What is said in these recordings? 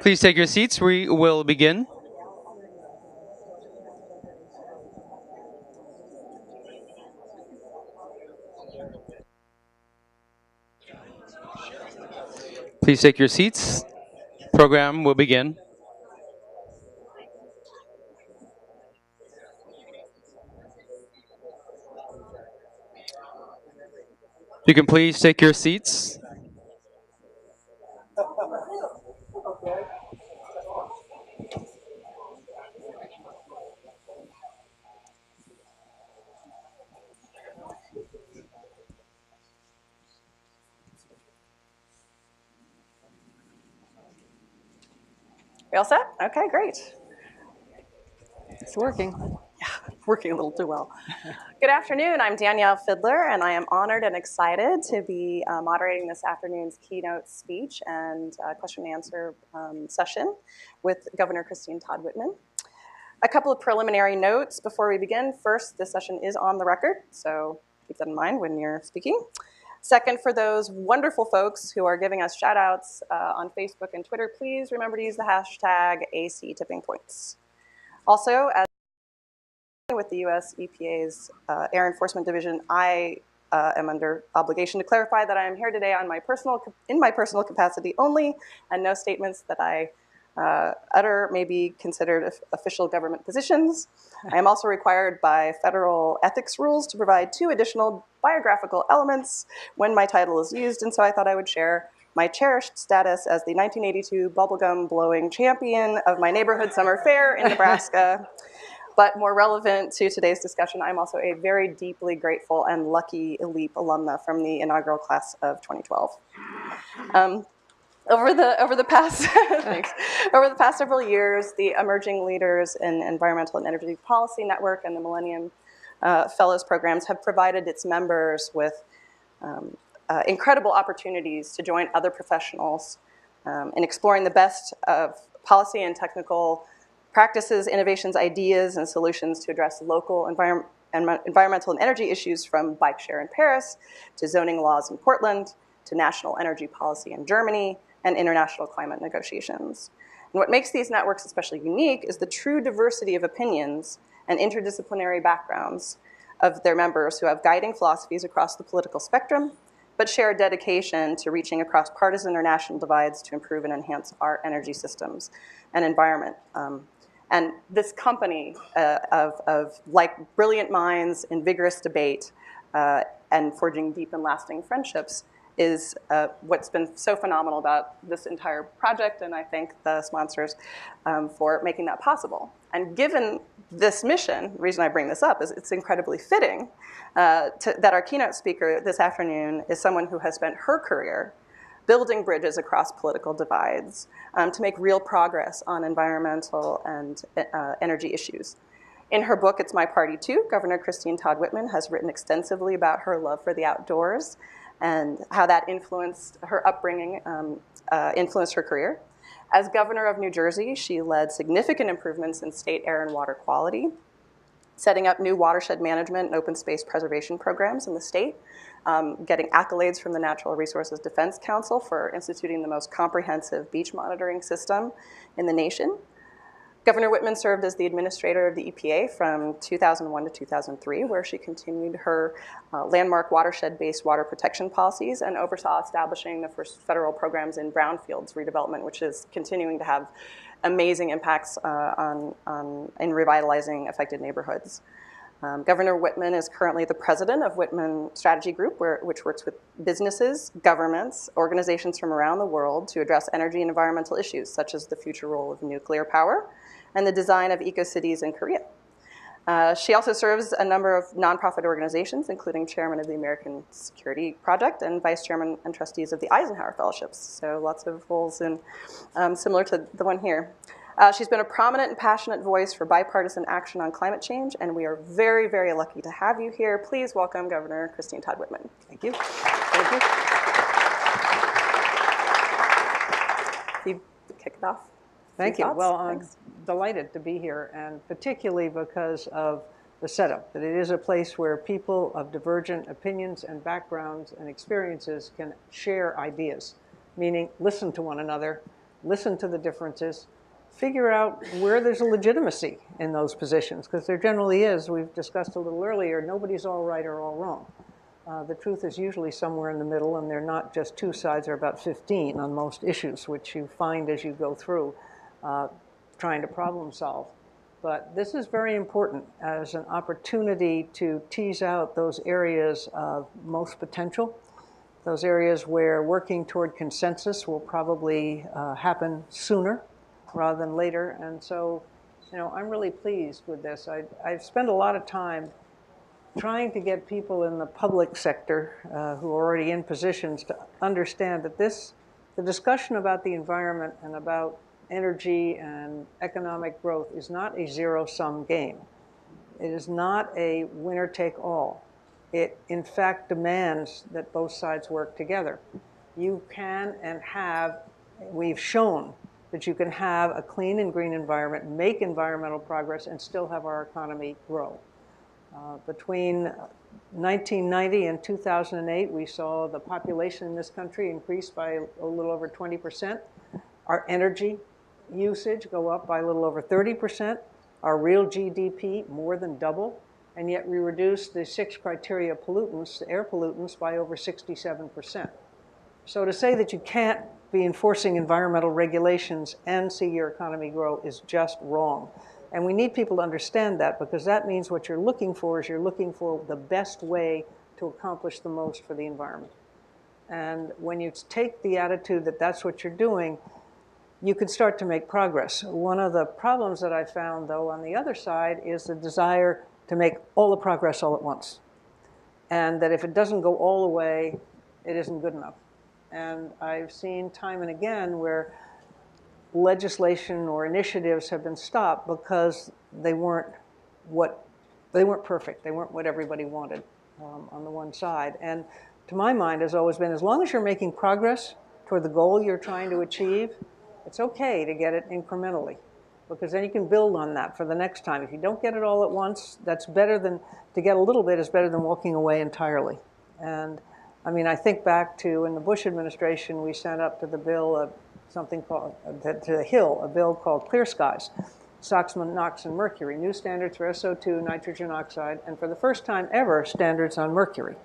Please take your seats. We will begin. Please take your seats. Program will begin. You can please take your seats. We all set? Okay, great. It's working. Yeah, working a little too well. Good afternoon. I'm Danielle Fiddler, and I am honored and excited to be moderating this afternoon's keynote speech and question and answer session with Governor Christine Todd Whitman. A couple of preliminary notes before we begin. First, this session is on the record, so keep that in mind when you're speaking. Second, for those wonderful folks who are giving us shout outs on Facebook and Twitter, please remember to use the hashtag #ACTippingPoints. Also, as with the U.S. EPA's Air Enforcement Division, I am under obligation to clarify that I am here today in my personal capacity only, and no statements that I utter may be considered official government positions. I am also required by federal ethics rules to provide 2 additional biographical elements when my title is used, and so I thought I would share my cherished status as the 1982 bubblegum blowing champion of my neighborhood summer fair in Nebraska. But more relevant to today's discussion, I'm also a very deeply grateful and lucky ELEAP alumna from the inaugural class of 2012. Over the past several years, the Emerging Leaders in Environmental and Energy Policy Network and the Millennium Fellows programs have provided its members with incredible opportunities to join other professionals in exploring the best of policy and technical practices, innovations, ideas, and solutions to address local environmental and energy issues, from bike share in Paris to zoning laws in Portland to national energy policy in Germany and international climate negotiations. And what makes these networks especially unique is the true diversity of opinions and interdisciplinary backgrounds of their members who have guiding philosophies across the political spectrum, but share a dedication to reaching across partisan or national divides to improve and enhance our energy systems and environment. And this company of like brilliant minds in vigorous debate and forging deep and lasting friendships is what's been so phenomenal about this entire project, and I thank the sponsors for making that possible. And given this mission, the reason I bring this up is it's incredibly fitting that our keynote speaker this afternoon is someone who has spent her career building bridges across political divides to make real progress on environmental and energy issues. In her book, It's My Party Too, Governor Christine Todd Whitman has written extensively about her love for the outdoors and how that influenced her upbringing, influenced her career. As governor of New Jersey, she led significant improvements in state air and water quality, setting up new watershed management and open space preservation programs in the state, getting accolades from the Natural Resources Defense Council for instituting the most comprehensive beach monitoring system in the nation. Governor Whitman served as the administrator of the EPA from 2001 to 2003, where she continued her landmark watershed-based water protection policies and oversaw establishing the first federal programs in brownfields redevelopment, which is continuing to have amazing impacts in revitalizing affected neighborhoods. Governor Whitman is currently the president of Whitman Strategy Group, which works with businesses, governments, organizations from around the world to address energy and environmental issues, such as the future role of nuclear power and the design of eco-cities in Korea. She also serves a number of nonprofit organizations, including chairman of the American Security Project and vice chairman and trustees of the Eisenhower Fellowships. So lots of roles similar to the one here. She's been a prominent and passionate voice for bipartisan action on climate change, and we are very, very lucky to have you here. Please welcome Governor Christine Todd Whitman. Thank you. Thank you. You kick it off. Thank you. Thoughts? Well, I'm Thanks. delighted to be here, and particularly because of the setup, that it is a place where people of divergent opinions and backgrounds and experiences can share ideas, meaning listen to one another listen to the differences, figure out where there's a legitimacy in those positions, because there generally is. We've discussed a little earlier, nobody's all right or all wrong. The truth is usually somewhere in the middle, and they're not just two sides, they're about 15 on most issues, which you find as you go through trying to problem solve. But this is very important as an opportunity to tease out those areas of most potential, those areas where working toward consensus will probably happen sooner rather than later. And so, I'm really pleased with this. I've spent a lot of time trying to get people in the public sector who are already in positions to understand that the discussion about the environment and about energy and economic growth is not a zero-sum game. It is not a winner-take-all. It, in fact, demands that both sides work together. You can and have, we've shown that you can have a clean and green environment, make environmental progress, and still have our economy grow. Between 1990 and 2008, we saw the population in this country increase by a little over 20%. Our energy usage go up by a little over 30%. Our real GDP more than double. And yet we reduced the 6 criteria pollutants, the air pollutants, by over 67%. So to say that you can't be enforcing environmental regulations and see your economy grow is just wrong. And we need people to understand that, because that means what you're looking for is you're looking for the best way to accomplish the most for the environment. And when you take the attitude that that's what you're doing, you can start to make progress. One of the problems that I found, though, on the other side is the desire to make all the progress all at once. And that if it doesn't go all the way, it isn't good enough. And I've seen time and again where legislation or initiatives have been stopped because they weren't perfect. They weren't what everybody wanted on the one side. And to my mind has always been, as long as you're making progress toward the goal you're trying to achieve, it's okay to get it incrementally, because then you can build on that for the next time. If you don't get it all at once, that's better than, to get a little bit is better than walking away entirely. And I mean, I think back to in the Bush administration, we sent up to the bill something called, to the Hill, a bill called Clear Skies, SOx, NOx, and mercury, new standards for SO2, nitrogen oxide, and for the first time ever, standards on mercury.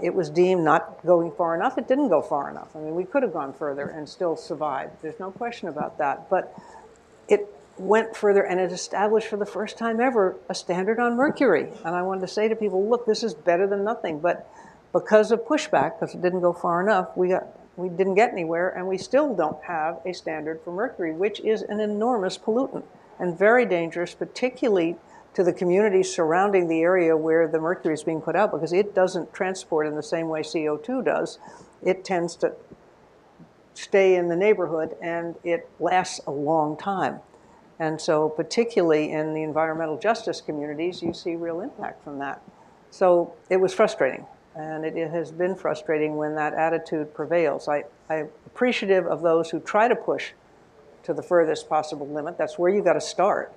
It was deemed not going far enough. It didn't go far enough. I mean, we could have gone further and still survived. There's no question about that. But it went further, and it established for the first time ever a standard on mercury. And I wanted to say to people, look, this is better than nothing. But because of pushback, because it didn't go far enough, we didn't get anywhere, and we still don't have a standard for mercury, which is an enormous pollutant and very dangerous, particularly to the communities surrounding the area where the mercury is being put out, because it doesn't transport in the same way CO2 does. It tends to stay in the neighborhood, and it lasts a long time. And so particularly in the environmental justice communities, you see real impact from that. So it was frustrating, and it has been frustrating when that attitude prevails. I'm appreciative of those who try to push to the furthest possible limit. That's where you got to start.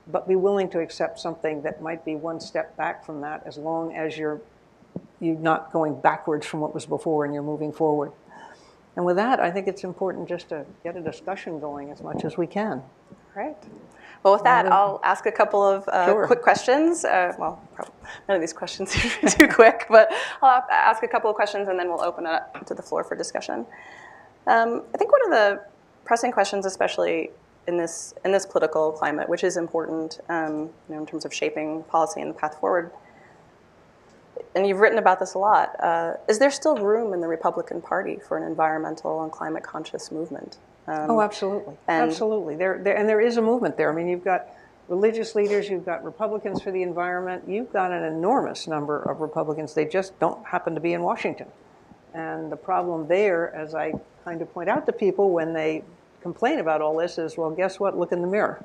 But be willing to accept something that might be one step back from that, as long as you're not going backwards from what was before and you're moving forward. And with that, I think it's important just to get a discussion going as much as we can. Great. Well, with that, I'll ask a couple of quick questions. Well, none of these questions are too quick, but I'll ask a couple of questions, and then we'll open it up to the floor for discussion. I think one of the pressing questions, especially in this political climate, which is important in terms of shaping policy and the path forward, and you've written about this a lot, is there still room in the Republican Party for an environmental and climate conscious movement? Oh, absolutely. Absolutely. There is a movement there. I mean, you've got religious leaders, you've got Republicans for the environment, you've got an enormous number of Republicans. They just don't happen to be in Washington. And the problem there, as I kind of point out to people when they complain about all this, is, well, guess what? Look in the mirror.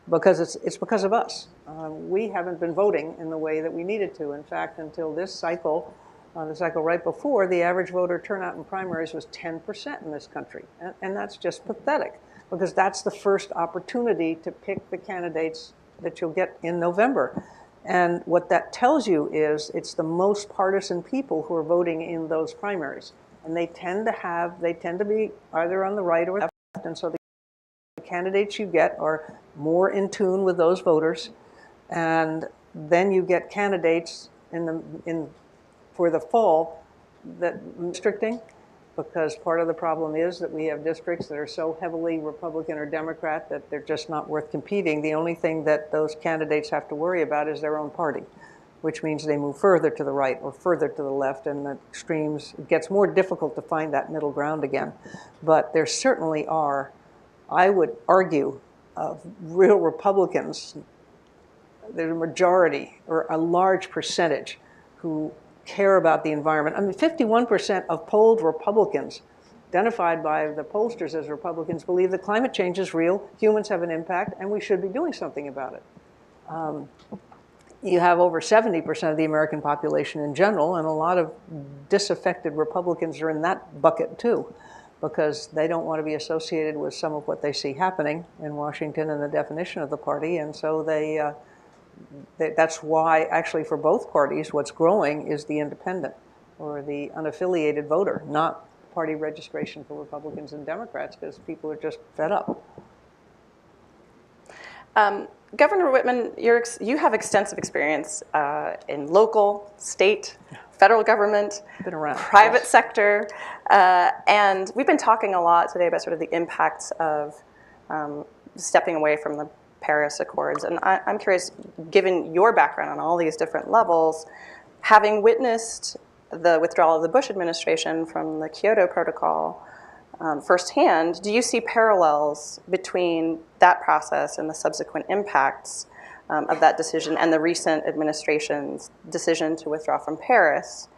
Because it's because of us. We haven't been voting in the way that we needed to. In fact, until this cycle, the cycle right before, the average voter turnout in primaries was 10% in this country. And that's just pathetic, because that's the first opportunity to pick the candidates that you'll get in November. And what that tells you is it's the most partisan people who are voting in those primaries. And they tend to be either on the right or left. And so the candidates you get are more in tune with those voters, and then you get candidates for the fall that districting, because part of the problem is that we have districts that are so heavily Republican or Democrat that they're just not worth competing. The only thing that those candidates have to worry about is their own party, which means they move further to the right or further to the left, and the extremes, it gets more difficult to find that middle ground again. But there certainly are, I would argue, of real Republicans, there's a majority or a large percentage who care about the environment. I mean, 51% of polled Republicans, identified by the pollsters as Republicans, believe that climate change is real, humans have an impact, and we should be doing something about it. You have over 70% of the American population in general, and a lot of disaffected Republicans are in that bucket too, because they don't want to be associated with some of what they see happening in Washington and the definition of the party, and so that's why, actually, for both parties, what's growing is the independent or the unaffiliated voter, not party registration for Republicans and Democrats, because people are just fed up. Governor Whitman, you have extensive experience in local, state, federal government, been around, private yes. sector, and we've been talking a lot today about sort of the impacts of stepping away from the Paris Accords. And I'm curious, given your background on all these different levels, having witnessed the withdrawal of the Bush administration from the Kyoto Protocol firsthand, do you see parallels between that process and the subsequent impacts of that decision and the recent administration's decision to withdraw from Paris?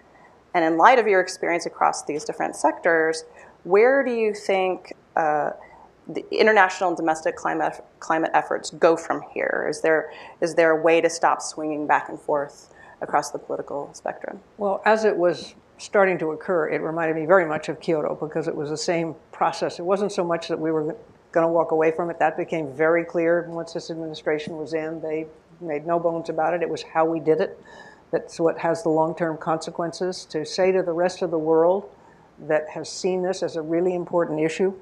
And in light of your experience across these different sectors, where do you think the international and domestic climate efforts go from here? Is there a way to stop swinging back and forth across the political spectrum? Well, as it was starting to occur, it reminded me very much of Kyoto, because it was the same process. It wasn't so much that we were going to walk away from it. That became very clear once this administration was in. They made no bones about it. It was how we did it. That's what has the long-term consequences. To say to the rest of the world that has seen this as a really important issue,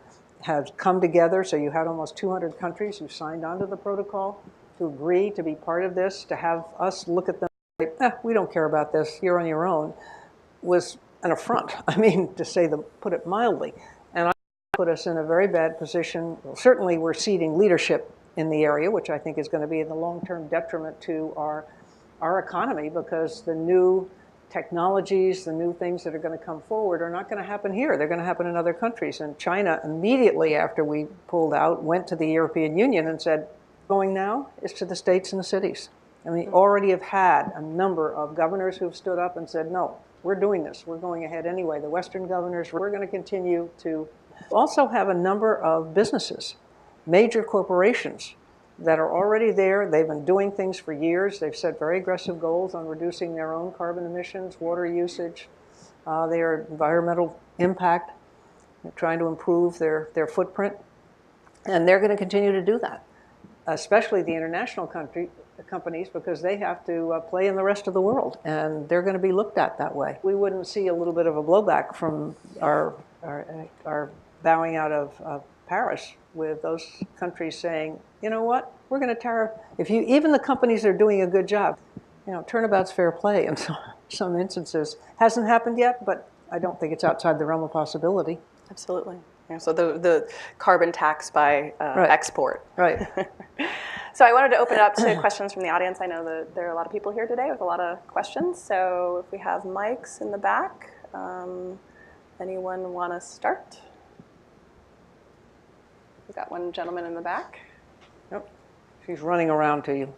have come together, so you had almost 200 countries who signed onto the protocol to agree to be part of this, to have us look at them like, we don't care about this, you're on your own, was an affront. I mean, put it mildly. And I put us in a very bad position. Well, certainly we're ceding leadership in the area, which I think is going to be in the long-term detriment to our economy, because the new technologies, the new things that are going to come forward are not going to happen here. They're going to happen in other countries. And China, immediately after we pulled out, went to the European Union and said, going now is to the states and the cities. And we already have had a number of governors who've stood up and said, no, we're doing this. We're going ahead anyway. The Western governors, we're going to continue to also have a number of businesses, major corporations, that are already there. They've been doing things for years. They've set very aggressive goals on reducing their own carbon emissions, water usage, their environmental impact. They're trying to improve their footprint. And they're going to continue to do that, especially the international companies, because they have to play in the rest of the world, and they're going to be looked at that way. We wouldn't see a little bit of a blowback from our bowing out of Paris, with those countries saying, you know what, we're going to tariff. Even the companies that are doing a good job, turnabout's fair play in some instances. Hasn't happened yet, but I don't think it's outside the realm of possibility. Absolutely. Yeah, so the carbon tax by export. Right. So I wanted to open it up to questions from the audience. I know that there are a lot of people here today with a lot of questions. So if we have mics in the back, anyone want to start? We've got one gentleman in the back. Yep. She's running around to you.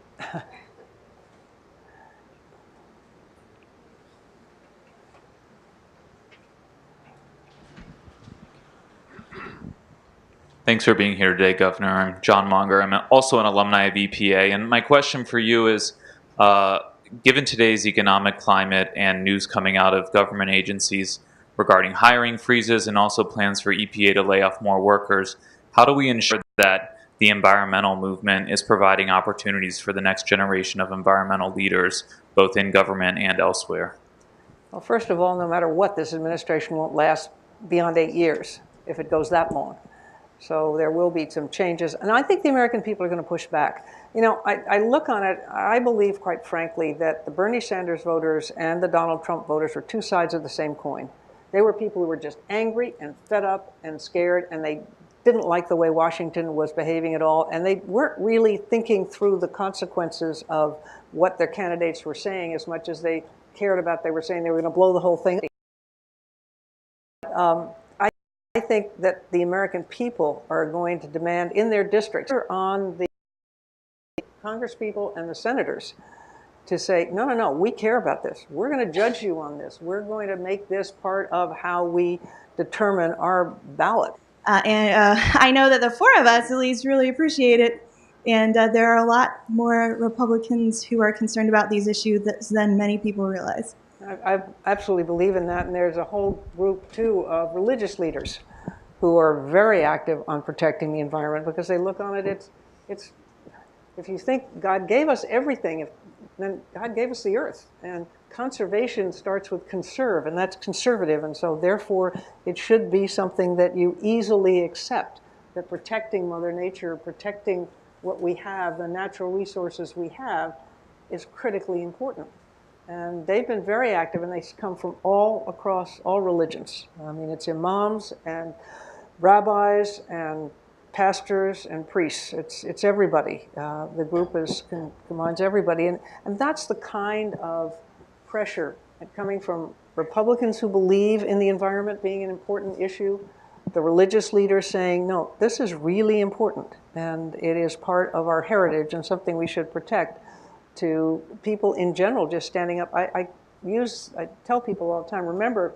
Thanks for being here today, Governor. I'm John Monger. I'm also an alumni of EPA. And my question for you is, given today's economic climate and news coming out of government agencies regarding hiring freezes and also plans for EPA to lay off more workers, how do we ensure that the environmental movement is providing opportunities for the next generation of environmental leaders, both in government and elsewhere? Well, first of all, no matter what, this administration won't last beyond 8 years, if it goes that long. So there will be some changes. And I think the American people are going to push back. You know, I look on it, I believe, quite frankly, that the Bernie Sanders voters and the Donald Trump voters are two sides of the same coin. They were people who were just angry and fed up and scared, and they didn't like the way Washington was behaving at all, and they weren't really thinking through the consequences of what their candidates were saying as much as they cared about. They were saying they were going to blow the whole thing. I think that the American people are going to demand in their districts on the congresspeople and the senators to say, no, no, no, we care about this. We're going to judge you on this. We're going to make this part of how we determine our ballot. I know that the four of us, at least, really appreciate it. And there are a lot more Republicans who are concerned about these issues than many people realize. I absolutely believe in that. And there's a whole group, too, of religious leaders who are very active on protecting the environment because they look on it, it's if you think God gave us everything, then God gave us the earth. And conservation starts with conserve, and that's conservative. And so therefore, it should be something that you easily accept, that protecting Mother Nature, protecting what we have, the natural resources we have, is critically important. And they've been very active, and they come from all across all religions. I mean, it's imams and rabbis and pastors and priests. It's everybody. The group combines everybody. And that's the kind of pressure coming from Republicans who believe in the environment being an important issue, the religious leaders saying, no, this is really important, and it is part of our heritage and something we should protect, to people in general just standing up. I tell people all the time, remember,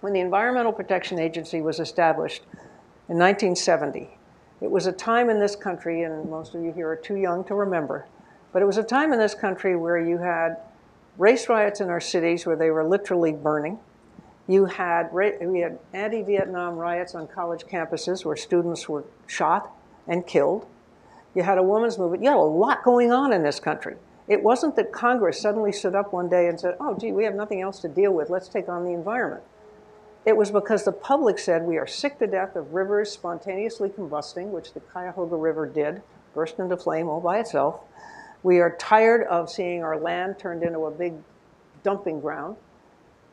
when the Environmental Protection Agency was established in 1970, it was a time in this country, and most of you here are too young to remember, but it was a time in this country where you had race riots in our cities where they were literally burning. We had anti-Vietnam riots on college campuses where students were shot and killed. You had a women's movement. You had a lot going on in this country. It wasn't that Congress suddenly stood up one day and said, oh, gee, we have nothing else to deal with. Let's take on the environment. It was because the public said, we are sick to death of rivers spontaneously combusting, which the Cuyahoga River did, burst into flame all by itself. We are tired of seeing our land turned into a big dumping ground.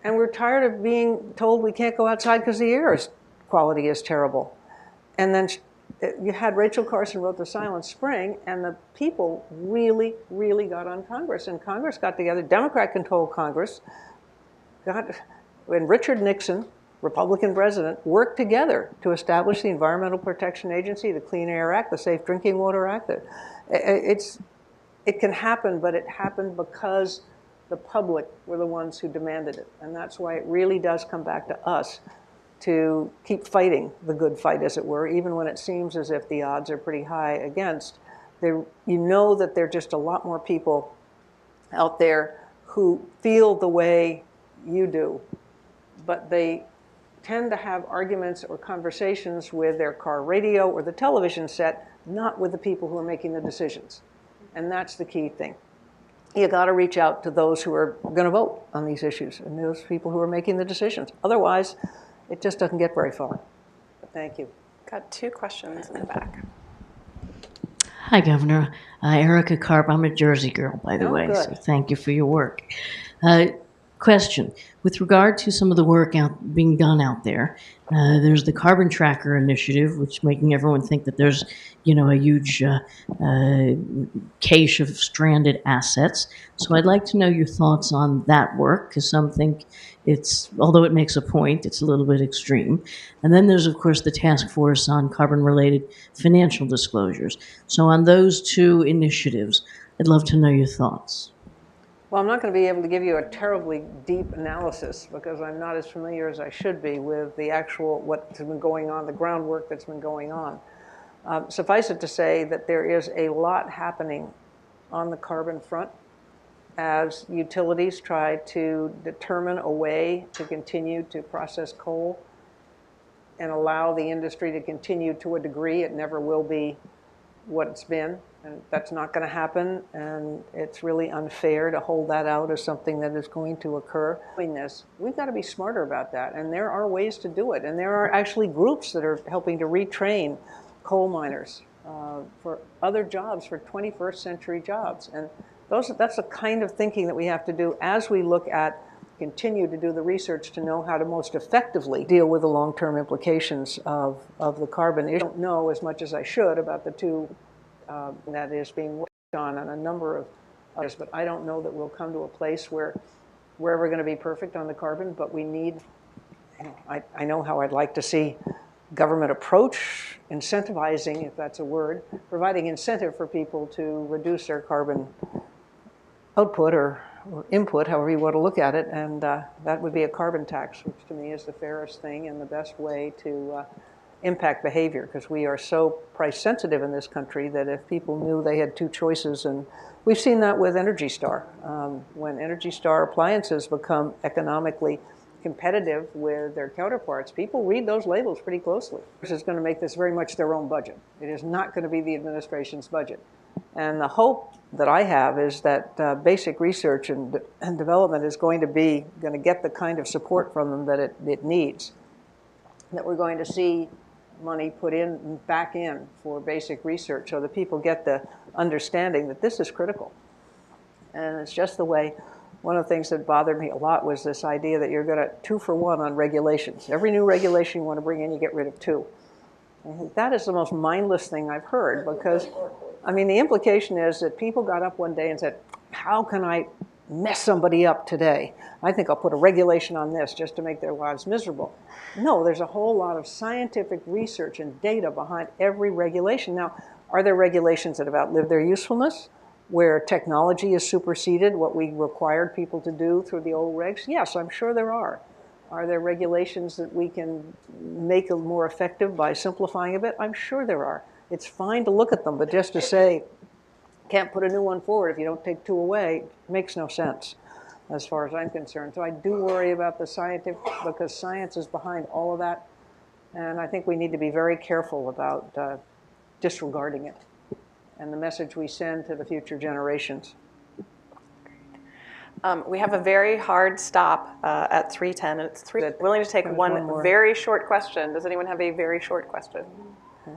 And we're tired of being told we can't go outside because the air quality is terrible. And then you had Rachel Carson wrote The Silent Spring, and the people really, really got on Congress. And Congress got together, Democrat-controlled Congress, and Richard Nixon, Republican president, worked together to establish the Environmental Protection Agency, the Clean Air Act, the Safe Drinking Water Act. It can happen, but it happened because the public were the ones who demanded it. And that's why it really does come back to us to keep fighting the good fight, as it were, even when it seems as if the odds are pretty high against. You know that there are just a lot more people out there who feel the way you do, but they tend to have arguments or conversations with their car radio or the television set, not with the people who are making the decisions. And that's the key thing. You got to reach out to those who are going to vote on these issues and those people who are making the decisions. Otherwise, it just doesn't get very far. But thank you. Got two questions in the back. Hi, Governor. Erica Karp. I'm a Jersey girl, by the way, good. so thank you for your work. Question. With regard to some of the work being done out there, there's the Carbon Tracker Initiative, which is making everyone think that there's, a huge cache of stranded assets. So I'd like to know your thoughts on that work, because some think although it makes a point, it's a little bit extreme. And then there's, of course, the task force on carbon-related financial disclosures. So on those two initiatives, I'd love to know your thoughts. Well, I'm not going to be able to give you a terribly deep analysis because I'm not as familiar as I should be with the actual what's been going on, the groundwork that's been going on. Suffice it to say that there is a lot happening on the carbon front as utilities try to determine a way to continue to process coal and allow the industry to continue to a degree. It never will be what it's been, and that's not going to happen, and it's really unfair to hold that out as something that is going to occur. Doing this, we've got to be smarter about that, and there are ways to do it, and there are actually groups that are helping to retrain coal miners for other jobs, for 21st century jobs, and that's the kind of thinking that we have to do as we look at continue to do the research to know how to most effectively deal with the long-term implications of the carbon. I don't know as much as I should about the two that is being worked on a number of others, but I don't know that we'll come to a place where we're ever going to be perfect on the carbon, but we need, I know how I'd like to see government approach, incentivizing, if that's a word, providing incentive for people to reduce their carbon output or input, however you want to look at it, and that would be a carbon tax, which to me is the fairest thing and the best way to impact behavior, because we are so price sensitive in this country that if people knew they had two choices, and we've seen that with Energy Star. When Energy Star appliances become economically competitive with their counterparts, people read those labels pretty closely. This is going to make this very much their own budget. It is not going to be the administration's budget. And the hope that I have is that basic research and development is going to get the kind of support from them that it needs. That we're going to see money put back in for basic research so that people get the understanding that this is critical. And it's just the way, one of the things that bothered me a lot was this idea that you're going to 2-for-1 on regulations. Every new regulation you want to bring in, you get rid of 2. And that is the most mindless thing I've heard, because I mean, the implication is that people got up one day and said, how can I mess somebody up today? I think I'll put a regulation on this just to make their lives miserable. No, there's a whole lot of scientific research and data behind every regulation. Now, are there regulations that have outlived their usefulness, where technology has superseded what we required people to do through the old regs? Yes, I'm sure there are. Are there regulations that we can make more effective by simplifying a bit? I'm sure there are. It's fine to look at them, but just to say, can't put a new one forward if you don't take 2 away, makes no sense as far as I'm concerned. So I do worry about the scientific, because science is behind all of that, and I think we need to be very careful about disregarding it and the message we send to the future generations. We have a very hard stop at 3:10, and it's willing to take one very short question. Does anyone have a very short question?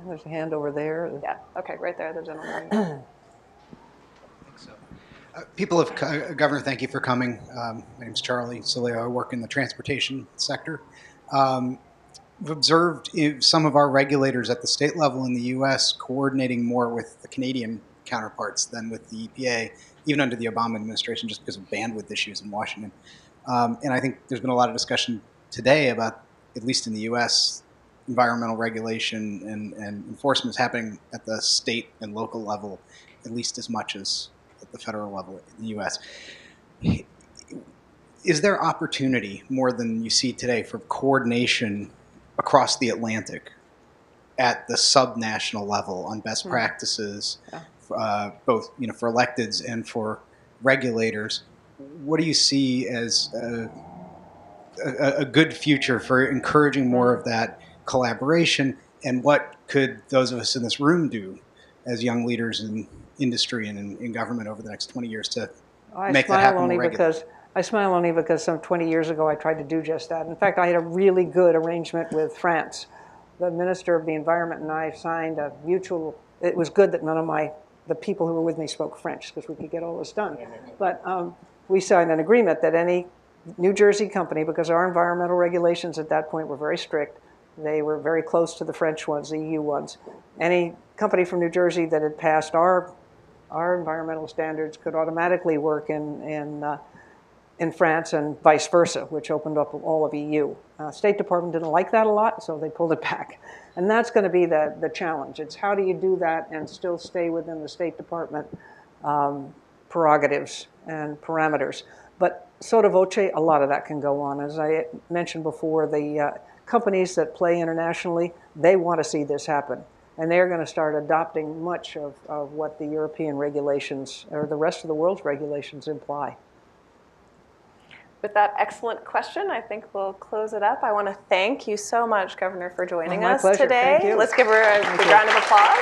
There's a hand over there. Yeah, okay, right there, the gentleman. I think so. People of Governor, thank you for coming. My name's Charlie Cilio. I work in the transportation sector. We've observed some of our regulators at the state level in the U.S. coordinating more with the Canadian counterparts than with the EPA, even under the Obama administration, just because of bandwidth issues in Washington. And I think there's been a lot of discussion today about, at least in the U.S., environmental regulation and enforcement is happening at the state and local level at least as much as at the federal level in the U.S. Is there opportunity, more than you see today, for coordination across the Atlantic at the subnational level on best practices, both for electeds and for regulators? What do you see as a good future for encouraging more of that collaboration, and what could those of us in this room do as young leaders in industry and in government over the next 20 years to make that happen more regularly? I smile only because some 20 years ago I tried to do just that. In fact, I had a really good arrangement with France. The Minister of the Environment and I signed a mutual, it was good that none of the people who were with me spoke French, because we could get all this done. But we signed an agreement that any New Jersey company, because our environmental regulations at that point were very strict, they were very close to the French ones, the EU ones. Any company from New Jersey that had passed our environmental standards could automatically work in France and vice versa, which opened up all of EU. State Department didn't like that a lot, so they pulled it back. And that's going to be the challenge. It's how do you do that and still stay within the State Department prerogatives and parameters. But sotto voce, a lot of that can go on. As I mentioned before, the companies that play internationally, they want to see this happen. And they're going to start adopting much of what the European regulations or the rest of the world's regulations imply. With that excellent question, I think we'll close it up. I want to thank you so much, Governor, for joining us pleasure. today. Thank you. Let's give her a big round of applause.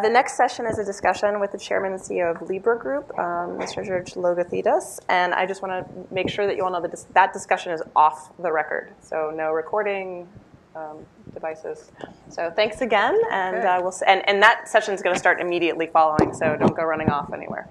The next session is a discussion with the chairman and CEO of Libra Group, Mr. George Logothetis, and I just want to make sure that you all know that that discussion is off the record, so no recording devices. So thanks again, and and that session is going to start immediately following, so don't go running off anywhere.